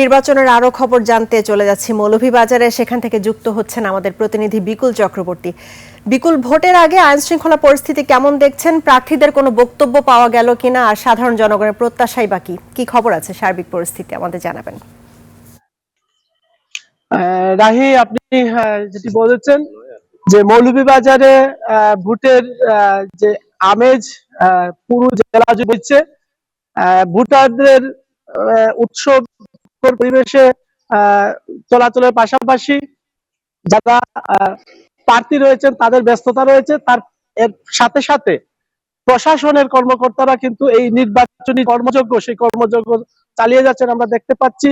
নির্বাচনের আরো খবর জানতে চলে যাচ্ছি মৌলভীবাজারে। সেখান থেকে যুক্ত হচ্ছেন আমাদের প্রতিনিধি বিকুল চক্রবর্তী। বিকুল, ভোটের আগে আইন শৃঙ্খলা পরিস্থিতি কেমন দেখছেন? প্রার্থীদের কোনো বক্তব্য পাওয়া গেল কিনা, আর সাধারণ জনগণের প্রত্যাশাই বাকি কি খবর আছে? সার্বিক পরিস্থিতি আমাদের জানাবেন। রাহি, আপনি যেটি বলেছেন যে মৌলভীবাজারে ভোটের যে আমেজ পুরো জেলা জুড়ে হচ্ছে। ভোটারদের উৎসব পরিবেশে চলাচলের পাশাপাশি যারা প্রার্থী রয়েছেন তাদের ব্যস্ততা রয়েছে, তার এর সাথে সাথে প্রশাসনের কর্মকর্তারা কিন্তু এই নির্বাচনী কর্মযজ্ঞ সেই কর্মযজ্ঞ চালিয়ে যাচ্ছেন আমরা দেখতে পাচ্ছি।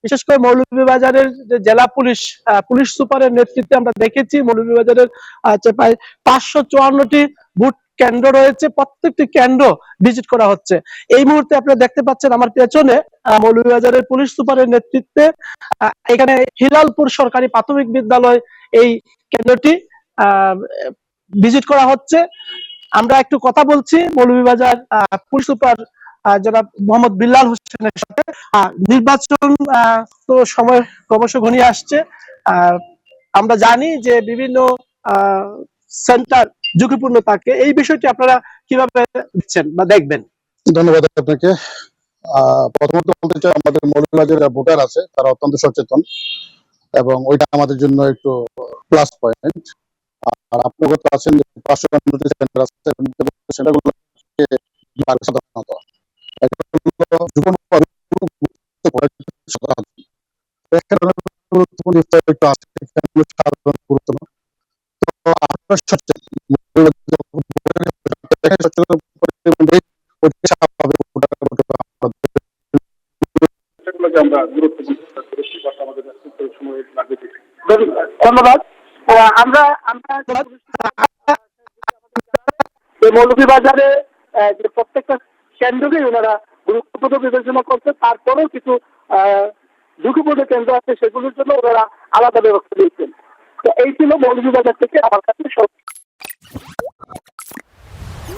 বিশেষ করে মৌলভীবাজারের যে জেলা পুলিশ সুপারের নেতৃত্বে আমরা দেখেছি মৌলভীবাজারের প্রায় 554টি ভোট কেন্দ্র রয়েছে, প্রত্যেকটি কেন্দ্র ভিজিট করা হচ্ছে। এই মুহূর্তে আপনারা দেখতে পাচ্ছেন আমার পেছনে মৌলভীবাজারের পুলিশ সুপারের নেতৃত্বে এখানে হিলালপুর সরকারি প্রাথমিক বিদ্যালয় এই কেন্দ্রটি ভিজিট করা হচ্ছে। আমরা একটু কথা বলছি মৌলভীবাজার পুলিশ সুপার জনাব মোহাম্মদ বিল্লাল হোসেনের সাথে। নির্বাচন তো সময় ক্রমশ ঘনিয়ে আসছে। আমরা জানি যে বিভিন্ন সেন্টার ঝুঁকিপূর্ণ থাকে, এই বিষয়টি আপনারা কিভাবে দেখছেন বা দেখবেন? ধন্যবাদ আপনাকে। প্রথমত বলতে চাই, আমাদের মৌলভীবাজারের ভোটার আছে তারা অত্যন্ত সচেতন এবং ওইটা আমাদের জন্য একটু প্লাস পয়েন্ট। আর আপনি কথা আছেন যে 500 সেন্টার আছে, সেন্টারগুলো সাধারণত ধন্যবাদ। আমরা মৌলভীবাজারে যে প্রত্যেকটা কেন্দ্রকেই ওনারা গুরুত্বপূর্ণ বিবেচনা করছে, তারপরেও কিছু ঝুঁকিপূর্ণ কেন্দ্র আছে, সেগুলোর জন্য ওনারা আলাদা ব্যবস্থা নিচ্ছেন। তো এই ছিল মৌলভীবাজার থেকে আমার কাছে সব।